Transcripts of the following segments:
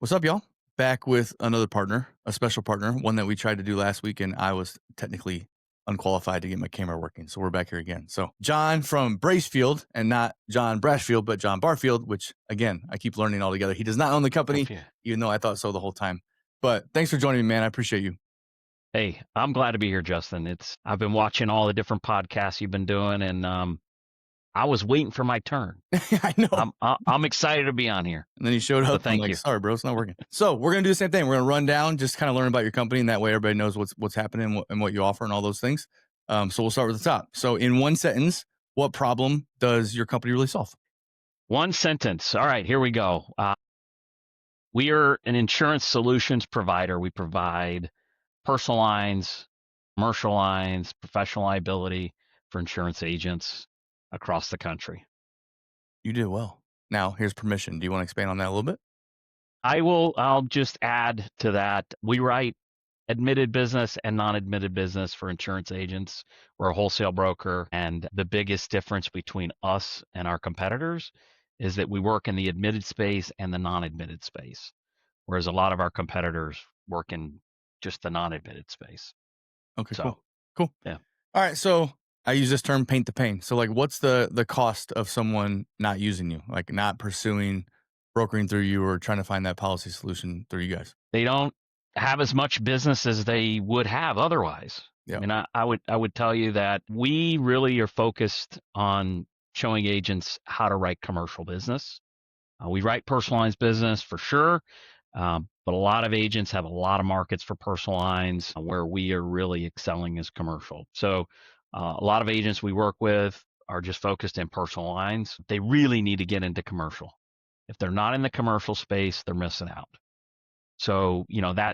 What's up, y'all? Back with another partner, a special partner, one that we tried to do last week, and I was technically unqualified to get my camera working. So we're back here again. So John from Bracefield, and not John Brashfield, but John Barfield, which again, I keep learning all together. He does not own the company, Yeah. even though I thought so the whole time. But thanks for joining me, man. I appreciate you. Hey, I'm glad to be here, Justin. I've been watching all the different podcasts you've been doing, and I was waiting for my turn. I know. I'm excited to be on here. And then he showed So up. I'm thank like, you. sorry, bro, it's not working. So we're gonna do the same thing. We're gonna run down, just kind of learn about your company, and that way everybody knows what's happening and what you offer and all those things. So we'll start with the top. So in one sentence, what problem does your company really solve? One sentence. All right, here we go. We are an insurance solutions provider. We provide personal lines, commercial lines, professional liability for insurance agents across the country. You did well. Now here's permission. Do you want to expand on that a little bit? I'll just add to that. We write admitted business and non-admitted business for insurance agents. We're a wholesale broker, and the biggest difference between us and our competitors is that we work in the admitted space and the non-admitted space, whereas a lot of our competitors work in just the non-admitted space. Okay, So, cool. yeah. All right, so I use this term paint the pain. So like what's the cost of someone not using you, like not pursuing brokering through you or trying to find that policy solution through you guys? They don't have as much business as they would have otherwise. I Yeah. mean, I would tell you that we really are focused on showing agents how to write commercial business. We write personal lines business for sure, but a lot of agents have a lot of markets for personal lines where we are really excelling as commercial. So a lot of agents we work with are just focused in personal lines. They really need to get into commercial. If they're not in the commercial space, they're missing out. So,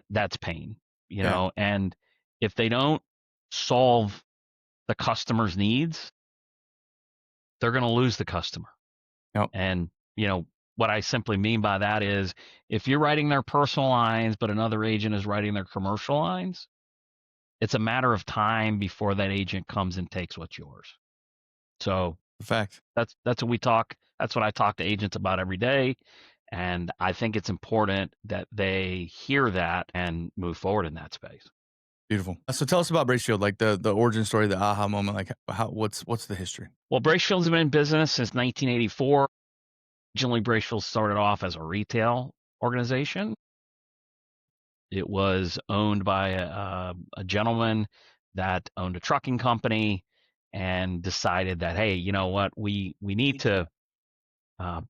that's pain, Yeah. and if they don't solve the customer's needs, they're going to lose the customer. Yep. And, what I simply mean by that is if you're writing their personal lines, but another agent is writing their commercial lines, it's a matter of time before that agent comes and takes what's yours. So In fact. that's what we talk. That's what I talk to agents about every day. And I think it's important that they hear that and move forward in that space. Beautiful. So tell us about Bracefield, like the origin story, the aha moment, like what's the history? Well, Braishfield's been in business since 1984. Originally, Braishfield started off as a retail organization. It was owned by a gentleman that owned a trucking company and decided that, hey, you know what, we need to uh,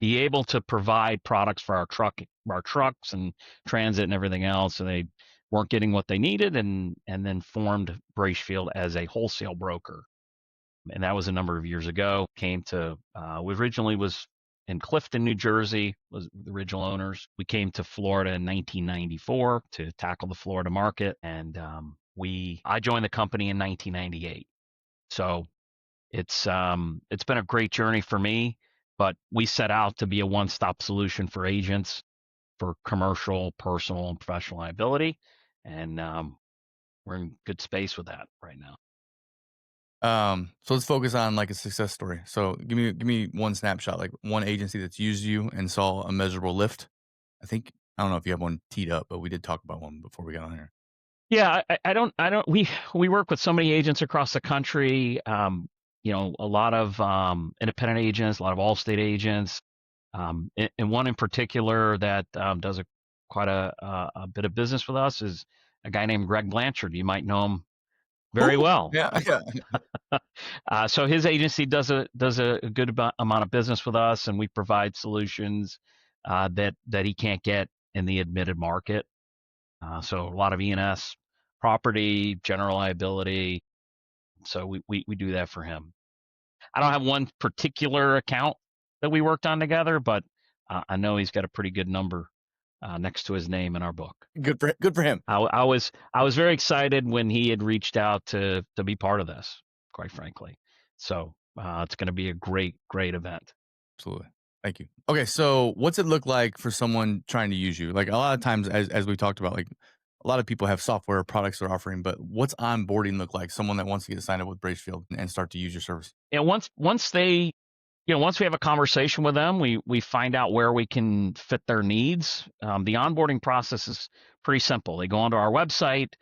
be able to provide products for our trucks and transit and everything else. And they weren't getting what they needed, and then formed Braishfield as a wholesale broker. And that was a number of years ago. Came to we originally was in Clifton, New Jersey, was the original owners. We came to Florida in 1994 to tackle the Florida market, and I joined the company in 1998. So it's been a great journey for me. But we set out to be a one-stop solution for agents for commercial, personal, and professional liability, and we're in good space with that right now. So let's focus on like a success story. So give me one snapshot, like one agency that's used you and saw a measurable lift. I don't know if you have one teed up, but we did talk about one before we got on here. Yeah, I don't. We work with so many agents across the country. A lot of independent agents, a lot of Allstate agents, and one in particular that does quite a bit of business with us is a guy named Greg Blanchard. You might know him very Who? well. Yeah, yeah. So his agency does a good amount of business with us, and we provide solutions that he can't get in the admitted market. So a lot of E&S property, general liability. So we do that for him. I don't have one particular account that we worked on together, but I know he's got a pretty good number next to his name in our book. Good for him. I was very excited when he had reached out to be part of this, quite frankly. So it's going to be a great event. Absolutely. Thank you. Okay, so what's it look like for someone trying to use you? Like a lot of times, as we talked about, like a lot of people have software products they're offering, but what's onboarding look like? Someone that wants to get signed up with Bracefield and start to use your service. And once they Once we have a conversation with them, we find out where we can fit their needs. The onboarding process is pretty simple. They go onto our website,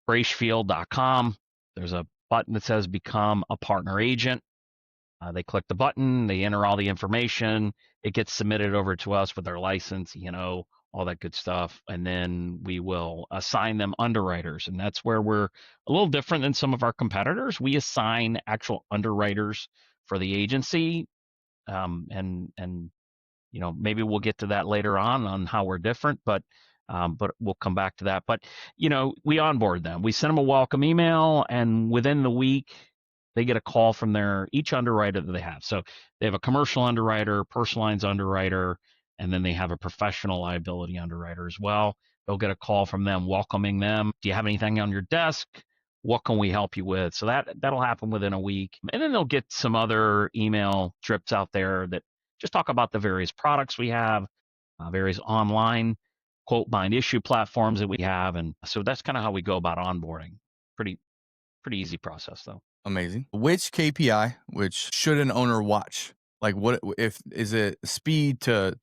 braishfield.com. There's a button that says become a partner agent. They click the button, they enter all the information, it gets submitted over to us with their license, all that good stuff. And then we will assign them underwriters. And that's where we're a little different than some of our competitors. We assign actual underwriters for the agency. And maybe we'll get to that later on how we're different, but we'll come back to that. But we onboard them. We send them a welcome email, and within the week, they get a call from each underwriter that they have. So they have a commercial underwriter, personal lines underwriter, and then they have a professional liability underwriter as well. They'll get a call from them welcoming them. Do you have anything on your desk? What can we help you with? So that'll happen within a week. And then they'll get some other email drips out there that just talk about the various products we have, various online quote bind issue platforms that we have. And so that's kind of how we go about onboarding. Pretty easy process though. Amazing. Which KPI, which should an owner watch? Like, what if is it speed to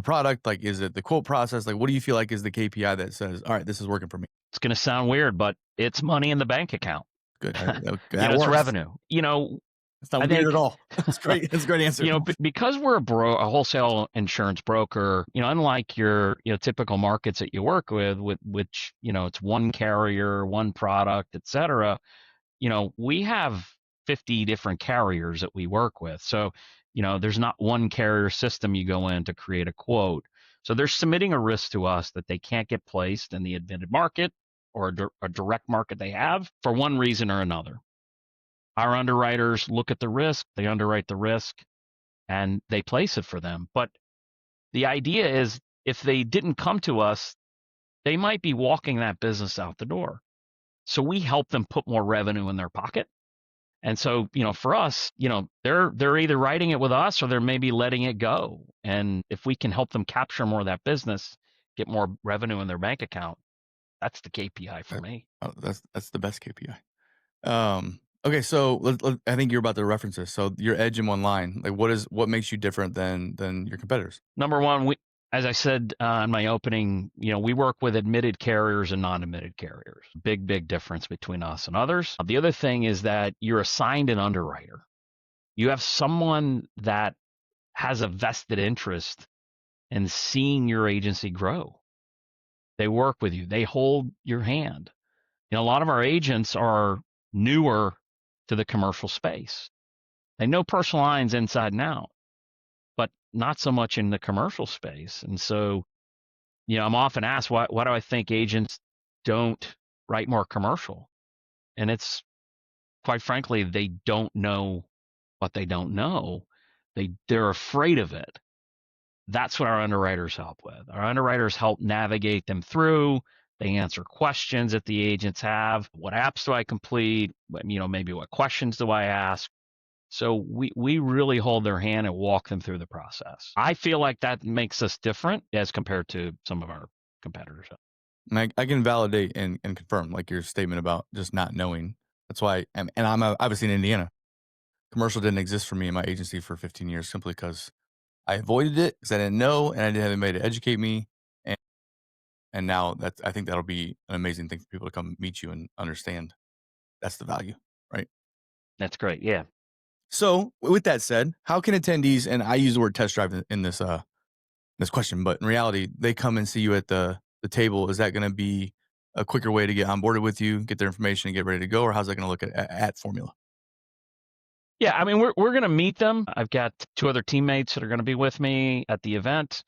product? Like, is it the quote process? Like, what do you feel like is the KPI that says, all right, this is working for me? It's going to sound weird, but it's money in the bank account. Good. That it's works. Revenue. It's not weird at all. That's great. That's a great answer. Because we're a wholesale insurance broker, unlike your typical markets that you work with which it's one carrier, one product, et cetera. We have 50 different carriers that we work with. So, there's not one carrier system you go in to create a quote. So they're submitting a risk to us that they can't get placed in the admitted market or a direct market they have for one reason or another. Our underwriters look at the risk, they underwrite the risk, and they place it for them. But the idea is if they didn't come to us, they might be walking that business out the door. So we help them put more revenue in their pocket. And so, for us, they're either writing it with us or they're maybe letting it go. And if we can help them capture more of that business, get more revenue in their bank account, that's the KPI for me. Oh, that's the best KPI. Okay, so I think you're about to reference this. So your edge in one line, like what makes you different than your competitors? Number one, as I said in my opening, we work with admitted carriers and non-admitted carriers. Big difference between us and others. The other thing is that you're assigned an underwriter. You have someone that has a vested interest in seeing your agency grow. They work with you. They hold your hand. A lot of our agents are newer to the commercial space. They know personal lines inside and out, but not so much in the commercial space. And so, I'm often asked, why do I think agents don't write more commercial? And it's quite frankly, they don't know what they don't know. They're afraid of it. That's what our underwriters help with. Our underwriters help navigate them through. They answer questions that the agents have. What apps do I complete? Maybe what questions do I ask? So we really hold their hand and walk them through the process. I feel like that makes us different as compared to some of our competitors. I can validate and confirm like your statement about just not knowing. That's why, and I'm obviously in Indiana. Commercial didn't exist for me in my agency for 15 years simply because I avoided it because I didn't know and I didn't have anybody to educate me. And now I think that'll be an amazing thing for people to come meet you and understand that's the value, right? That's great. Yeah. So with that said, how can attendees, and I use the word test drive in this question, but in reality, they come and see you at the table. Is that going to be a quicker way to get onboarded with you, get their information and get ready to go? Or how's that going to look at Formula? Yeah, I mean, we're going to meet them. I've got 2 other teammates that are going to be with me at the event.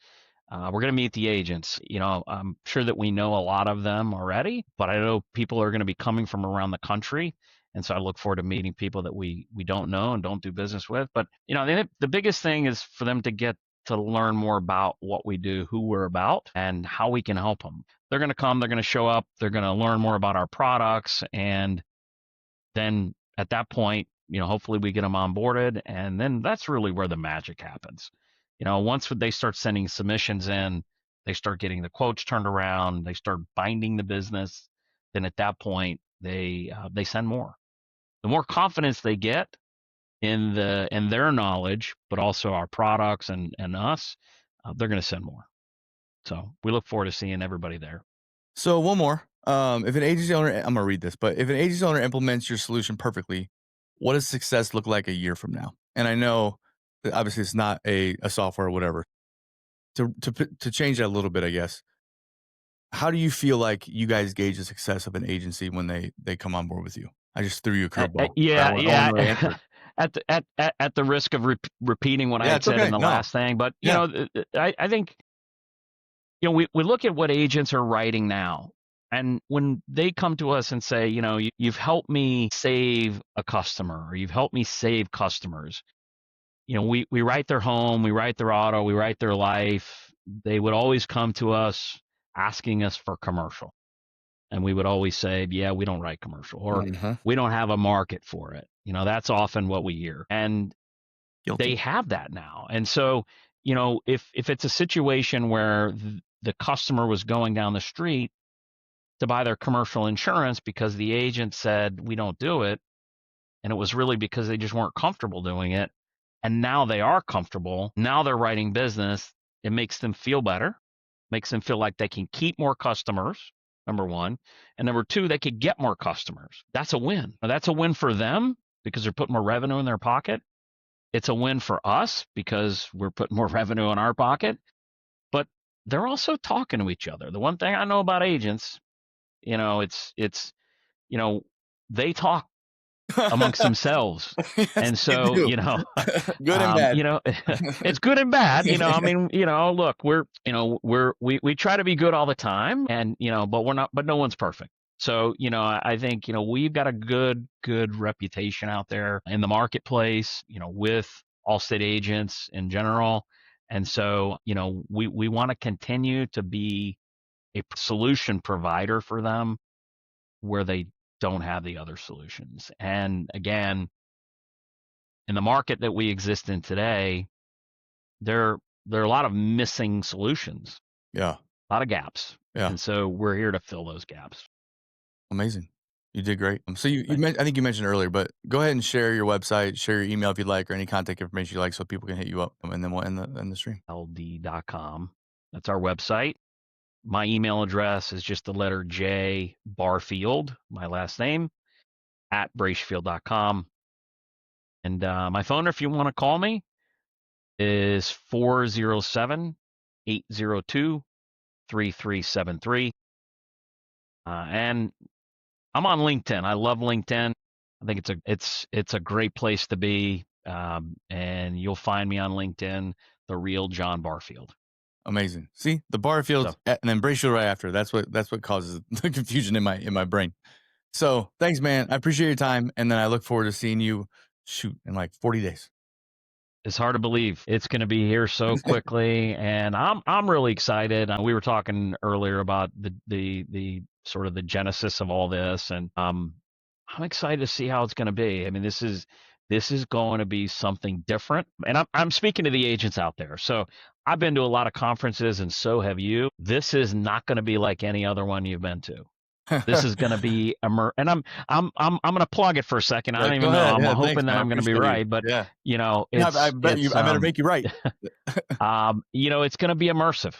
We're going to meet the agents. I'm sure that we know a lot of them already, but I know people are going to be coming from around the country. And so I look forward to meeting people that we don't know and don't do business with. But, the biggest thing is for them to get to learn more about what we do, who we're about, and how we can help them. They're going to come, they're going to show up, they're going to learn more about our products. And then at that point, hopefully we get them onboarded. And then that's really where the magic happens. Once they start sending submissions in, they start getting the quotes turned around, they start binding the business. Then at that point, they send more. The more confidence they get in their knowledge, but also our products and us, they're going to send more. So we look forward to seeing everybody there. So one more. If an agency owner, I'm gonna read this, but if an agency owner implements your solution perfectly, what does success look like a year from now? And I know that obviously it's not a software or whatever. To change that a little bit, I guess. How do you feel like you guys gauge the success of an agency when they come on board with you? I just threw you a curveball. I Yeah, won't really answer yeah. it. At the risk of repeating what I Yeah, had it's said in okay. the No. last thing, but Yeah. I think we look at what agents are writing now, and when they come to us and say, you've helped me save a customer, or you've helped me save customers. We write their home, we write their auto, we write their life. They would always come to us asking us for commercial. And we would always say, yeah, we don't write commercial, or Mhm. we don't have a market for it. That's often what we hear. And they Guilty. have that now. And so, if it's a situation where the customer was going down the street to buy their commercial insurance because the agent said we don't do it, and it was really because they just weren't comfortable doing it, and now they are comfortable, now they're writing business, it makes them feel better, makes them feel like they can keep more customers, number one, and number two, they could get more customers. That's a win. Now, that's a win for them because they're putting more revenue in their pocket. It's a win for us because we're putting more revenue in our pocket, but they're also talking to each other. The one thing I know about agents, it's you know they talk amongst themselves. Yes, And they so, do. Good and bad. it's good and bad. I mean, look, we try to be good all the time, and but we're not, but no one's perfect. So, I think, we've got a good reputation out there in the marketplace, with Allstate agents in general. And so, we want to continue to be a solution provider for them where they don't have the other solutions. And again, in the market that we exist in today, there are a lot of missing solutions, Yeah. a lot of gaps. Yeah. And so we're here to fill those gaps. Amazing. You did great. So you Thanks. I think you mentioned earlier, but go ahead and share your website, share your email if you'd like, or any contact information you like, so people can hit you up, and then we'll end the stream. LD.com. That's our website. My email address is just the letter J, Barfield, my last name, at Braishfield.com. And my phone, if you want to call me, is 407-802-3373. And I'm on LinkedIn. I love LinkedIn. I think it's a great place to be. And you'll find me on LinkedIn, the real John Barfield. Amazing. See the Barfield So and then Braishfield right after. That's what causes the confusion in my brain. So thanks, man. I appreciate your time, and then I look forward to seeing you shoot in like 40 days. it's hard to believe it's going to be here so quickly, and I'm really excited. We were talking earlier about the sort of the genesis of all this, and I'm excited to see how it's going to be. I mean, this is going to be something different, and I'm speaking to the agents out there. So I've been to a lot of conferences, and so have you. This is not going to be like any other one you've been to. This is going to be and I'm going to plug it for a second. I Yeah, don't go even know. ahead. I'm Yeah, thanks, hoping that man. I I'm going to be appreciate you. right, but Yeah. Yeah, I it's bet you. I better make you right. it's going to be immersive.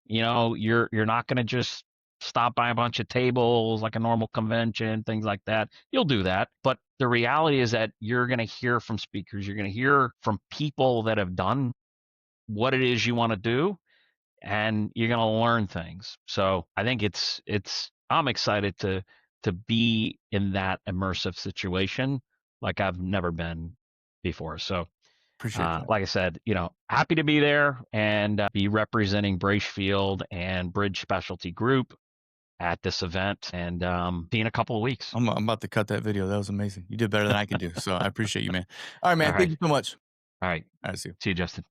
You're not going to just stop by a bunch of tables like a normal convention, things like that. You'll do that, but the reality is that you're going to hear from speakers. You're going to hear from people that have done what it is you want to do, and you're going to learn things. So I think I'm excited to be in that immersive situation like I've never been before. So Appreciate that. like I said, happy to be there and be representing Braishfield and Bridge Specialty Group at this event, and see you in a couple of weeks. I'm about to cut that video. That was amazing. You did better than I could do. So I appreciate you, man. All right, All man. Thank right. you so much. All right. All right, see you. See you, Justin.